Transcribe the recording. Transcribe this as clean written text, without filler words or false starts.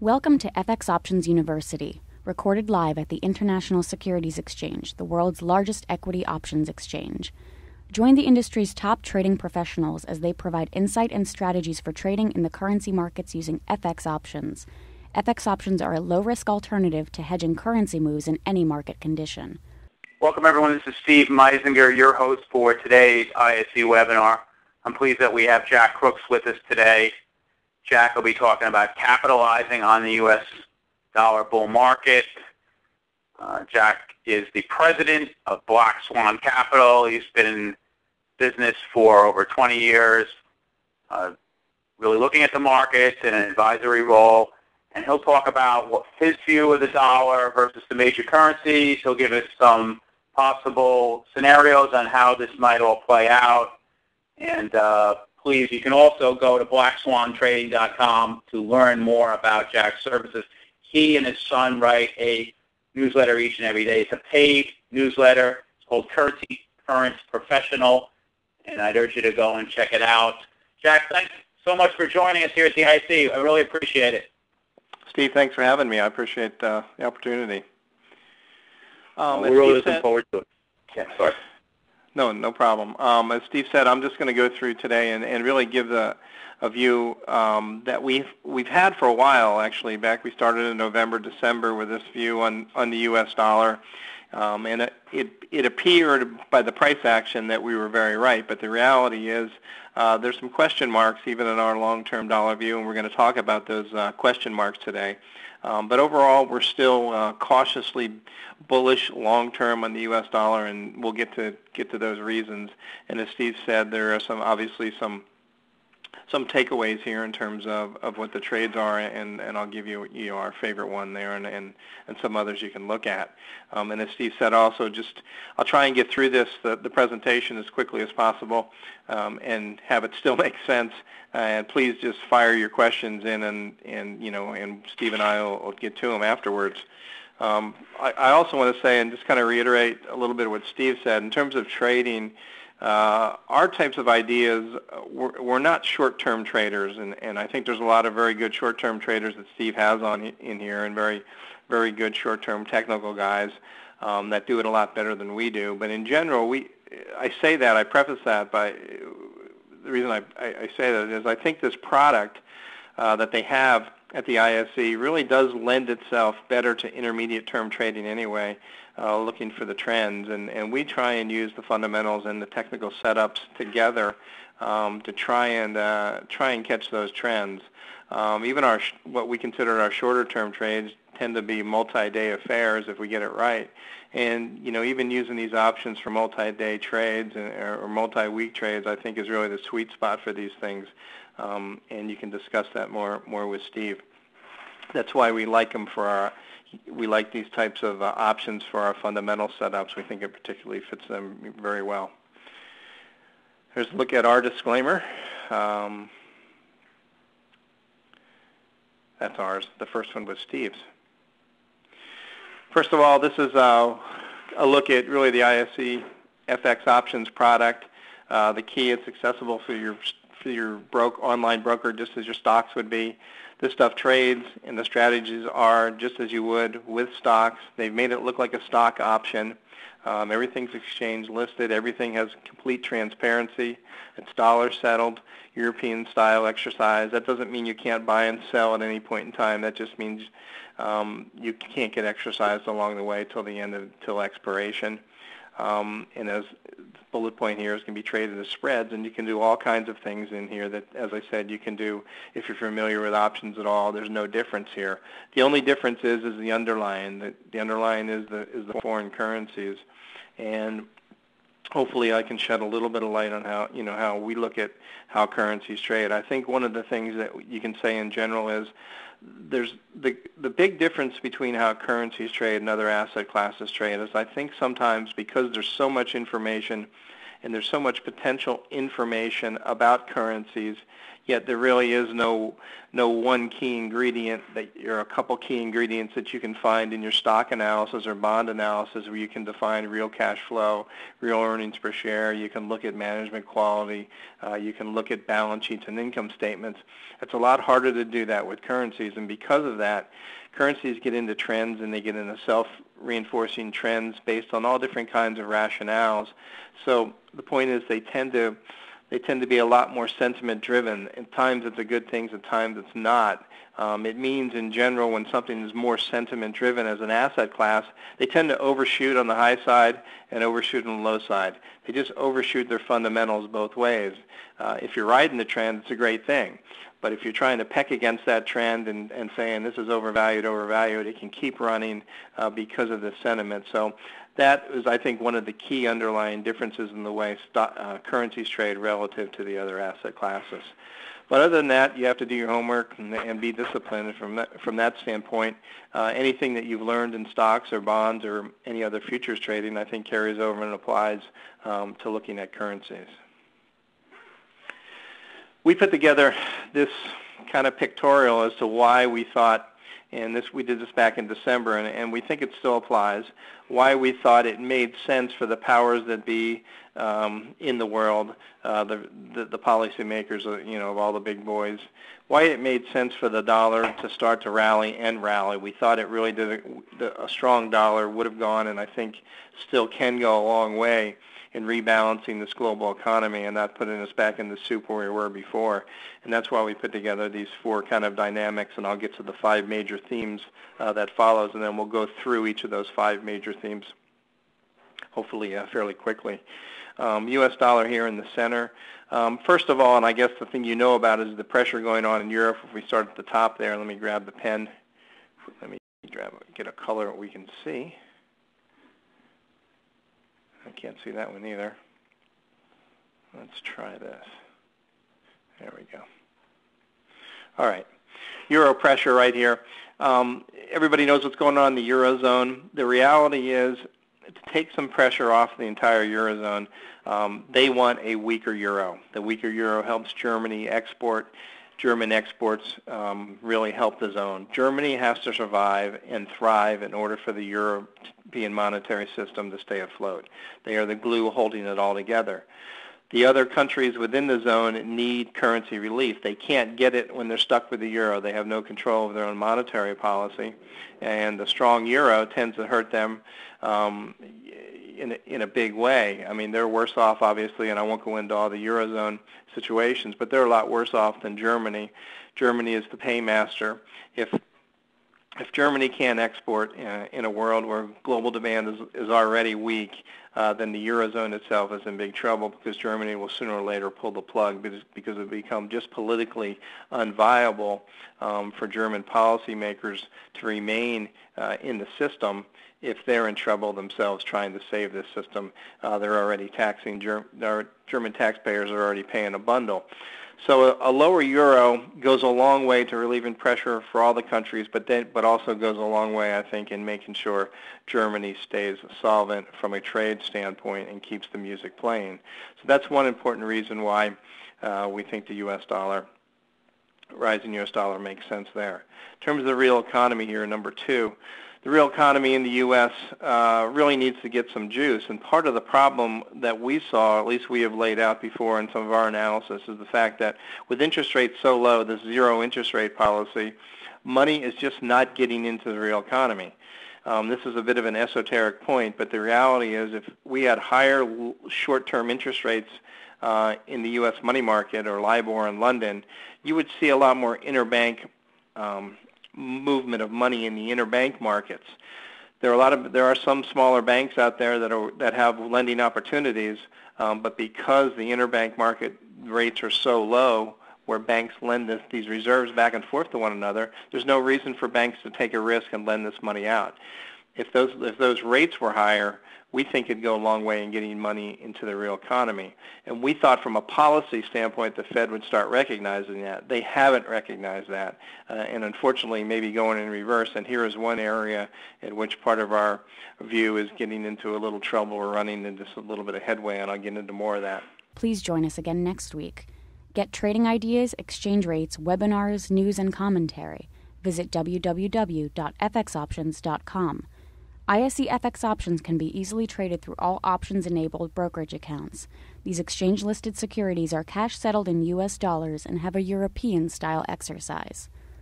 Welcome to FX Options University, recorded live at the International Securities Exchange, the world's largest equity options exchange. Join the industry's top trading professionals as they provide insight and strategies for trading in the currency markets using FX options. FX options are a low-risk alternative to hedging currency moves in any market condition. Welcome, everyone. This is Steve Meisinger, your host for today's ISE webinar. I'm pleased that we have Jack Crooks with us today. Jack will be talking about capitalizing on the U.S. dollar bull market. Jack is the president of Black Swan Capital. He's been in business for over 20 years, really looking at the markets in an advisory role. And he'll talk about what his view of the dollar versus the major currencies. He'll give us some possible scenarios on how this might all play out. And please, you can also go to blackswantrading.com to learn more about Jack's services. He and his son write a newsletter each and every day. It's a paid newsletter. It's called Current Professional, and I'd urge you to go and check it out. Jack, thanks so much for joining us here at the IC. I really appreciate it. Steve, thanks for having me. I appreciate the opportunity. We're really looking forward to it. Yeah, sorry. No problem. As Steve said, I'm just going to go through today and really give a view that we've had for a while. Actually, we started in November, December with this view on the U.S. dollar, and it appeared by the price action that we were very right. But the reality is there's some question marks even in our long-term dollar view, and we're going to talk about those question marks today. But overall, we're still cautiously bullish long-term on the U.S. dollar, and we'll get to those reasons. And as Steve said, there are obviously some takeaways here in terms of what the trades are, and I'll give you our favorite one there, and some others you can look at. And as Steve said, also I'll try and get through the presentation as quickly as possible, and have it still make sense. And please just fire your questions in, and Steve and I will get to them afterwards. I also want to say, and just kind of reiterate a little bit of what Steve said, in terms of trading, our types of ideas, we're not short-term traders, and I think there's a lot of very good short-term traders that Steve has in here, and very, very good short-term technical guys that do it a lot better than we do. But in general, I preface that by the reason I say that is I think this product that they have at the ISE really does lend itself better to intermediate-term trading anyway, looking for the trends. And we try and use the fundamentals and the technical setups together to try and catch those trends. Even what we consider our shorter-term trades tend to be multi-day affairs if we get it right. And even using these options for multi-day trades or multi-week trades, I think is really the sweet spot for these things. And you can discuss that more with Steve. That's why we like them we like these types of options for our fundamental setups. We think it particularly fits them very well. Here's a look at our disclaimer. That's ours. The first one was Steve's. First of all, this is a look at really the ISE FX options product. The key, it's accessible for your online broker just as your stocks would be. This stuff trades, and the strategies are just as you would with stocks. They've made it look like a stock option. Everything's exchange listed. Everything has complete transparency. It's dollar settled, European style exercise. That doesn't mean you can't buy and sell at any point in time. That just means you can't get exercised along the way till expiration. And as bullet point here is can be traded as spreads, and you can do all kinds of things in here that, as I said, you can do if you're familiar with options at all. There's no difference here. The only difference is the underlying. The underlying is the foreign currencies, and hopefully I can shed a little bit of light on how we look at how currencies trade. I think one of the things that you can say in general is there's the big difference between how currencies trade and other asset classes trade is I think sometimes because there's so much information and there's so much potential information about currencies, yet there really is no one key ingredient or a couple key ingredients that you can find in your stock analysis or bond analysis where you can define real cash flow, real earnings per share. You can look at management quality. You can look at balance sheets and income statements. It's a lot harder to do that with currencies, and because of that, currencies get into trends and they get into self-reinforcing trends based on all different kinds of rationales. So the point is they tend to be a lot more sentiment-driven. At times it's a good thing, at times it's not. It means in general when something is more sentiment-driven as an asset class, they tend to overshoot on the high side and overshoot on the low side. They just overshoot their fundamentals both ways. If you're riding the trend, it's a great thing. But if you're trying to peck against that trend and saying this is overvalued, it can keep running because of the sentiment. So that is, I think, one of the key underlying differences in the way currencies trade relative to the other asset classes. But other than that, you have to do your homework and be disciplined. From that standpoint, anything that you've learned in stocks or bonds or any other futures trading, I think carries over and applies to looking at currencies. We put together this kind of pictorial as to why we thought, and we did this back in December, and we think it still applies, why we thought it made sense for the powers that be in the world, the policymakers, of all the big boys, why it made sense for the dollar to start to rally and rally. We thought it really did. A strong dollar would have gone, and I think still can go a long way in rebalancing this global economy and not putting us back in the soup where we were before. And that's why we put together these four kind of dynamics, and I'll get to the five major themes that follows, and then we'll go through each of those five major themes, hopefully fairly quickly. U.S. dollar here in the center. First of all, and I guess the thing you know about is the pressure going on in Europe. If we start at the top there, let me grab the pen. Let me get a color we can see. I can't see that one either. Let's try this. There we go. All right. Euro pressure right here. Everybody knows what's going on in the Eurozone. The reality is, to take some pressure off the entire Eurozone, they want a weaker euro. The weaker euro helps Germany export. German exports really help the zone. Germany has to survive and thrive in order for the European monetary system to stay afloat. They are the glue holding it all together. The other countries within the zone need currency relief. They can't get it when they're stuck with the euro. They have no control of their own monetary policy, and the strong euro tends to hurt them in a big way. I mean, they're worse off, obviously, and I won't go into all the Eurozone situations, but they're a lot worse off than Germany. Germany is the paymaster. If Germany can't export in a world where global demand is already weak, then the Eurozone itself is in big trouble, because Germany will sooner or later pull the plug because it will become just politically unviable for German policymakers to remain in the system if they're in trouble themselves trying to save this system. They're already taxing, German taxpayers are already paying a bundle. So a lower euro goes a long way to relieving pressure for all the countries, but also goes a long way, I think, in making sure Germany stays solvent from a trade standpoint and keeps the music playing. So that's one important reason why we think the U.S. dollar, rising U.S. dollar, makes sense there. In terms of the real economy here, number two, the real economy in the U.S. Really needs to get some juice. And part of the problem that we saw, at least we have laid out before in some of our analysis, is the fact that with interest rates so low, this zero interest rate policy, money is just not getting into the real economy. This is a bit of an esoteric point, but the reality is if we had higher short-term interest rates in the U.S. money market or LIBOR in London, you would see a lot more interbank movement of money in the interbank markets. There are some smaller banks out there that have lending opportunities, but because the interbank market rates are so low, where banks lend these reserves back and forth to one another, there's no reason for banks to take a risk and lend this money out. If those rates were higher, we think it'd go a long way in getting money into the real economy. And we thought from a policy standpoint the Fed would start recognizing that. They haven't recognized that, and unfortunately maybe going in reverse. And here is one area in which part of our view is getting into a little trouble. We're running into just a little bit of headway, and I'll get into more of that. Please join us again next week. Get trading ideas, exchange rates, webinars, news, and commentary. Visit www.fxoptions.com. ISE FX options can be easily traded through all options-enabled brokerage accounts. These exchange-listed securities are cash-settled in U.S. dollars and have a European-style exercise.